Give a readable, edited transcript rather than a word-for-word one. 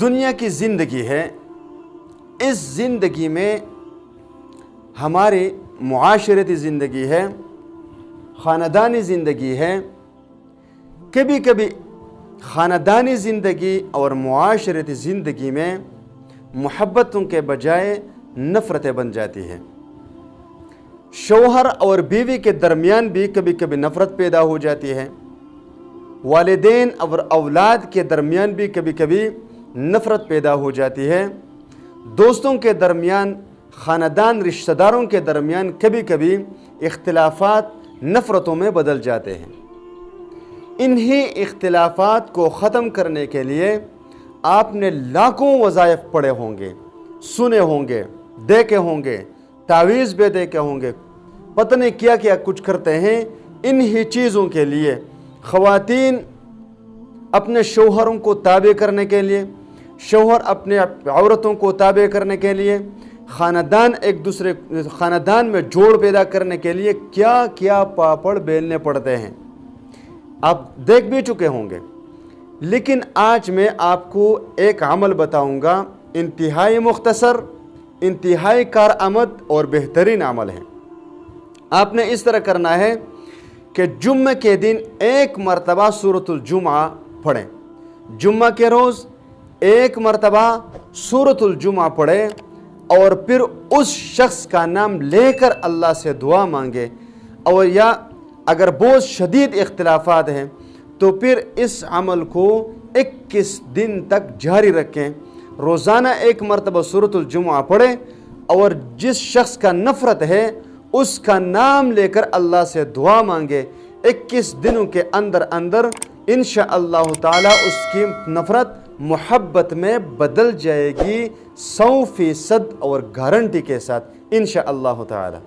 دنیا کی زندگی ہے، اس زندگی میں ہماری معاشرتی زندگی ہے، خاندانی زندگی ہے۔ کبھی کبھی خاندانی زندگی اور معاشرتی زندگی میں محبتوں کے بجائے نفرتیں بن جاتی ہیں۔ شوہر اور بیوی کے درمیان بھی کبھی کبھی نفرت پیدا ہو جاتی ہے۔ والدین اور اولاد کے درمیان بھی کبھی کبھی نفرت پیدا ہو جاتی ہے۔ دوستوں کے درمیان، خاندان رشتہ داروں کے درمیان کبھی کبھی اختلافات نفرتوں میں بدل جاتے ہیں۔ انہی اختلافات کو ختم کرنے کے لیے آپ نے لاکھوں وظائف پڑھے ہوں گے، سنے ہوں گے، دیکھے ہوں گے، تعویذ بھی دیکھے ہوں گے، پتہ نہیں کیا کیا کچھ کرتے ہیں انہی چیزوں کے لیے۔ خواتین اپنے شوہروں کو تابع کرنے کے لیے، شوہر اپنے عورتوں کو تابع کرنے کے لیے، خاندان میں جوڑ پیدا کرنے کے لیے کیا کیا پاپڑ بیلنے پڑتے ہیں، آپ دیکھ بھی چکے ہوں گے۔ لیکن آج میں آپ کو ایک عمل بتاؤں گا، انتہائی مختصر، انتہائی کارآمد اور بہترین عمل ہے۔ آپ نے اس طرح کرنا ہے کہ جمعہ کے دن ایک مرتبہ سورۃ الجمعہ پڑھیں، جمعہ کے روز ایک مرتبہ سورۃ الجمعہ پڑھیں، اور پھر اس شخص کا نام لے کر اللہ سے دعا مانگے، اور یا اگر بہت شدید اختلافات ہیں تو پھر اس عمل کو 21 دن تک جاری رکھیں۔ روزانہ ایک مرتبہ سورۃ الجمعہ پڑھیں، اور جس شخص کا نفرت ہے اس کا نام لے کر اللہ سے دعا مانگے۔ 21 دنوں کے اندر انشاءاللہ تعالی اس کی نفرت محبت میں بدل جائے گی، 100% اور گارنٹی کے ساتھ انشاءاللہ تعالی۔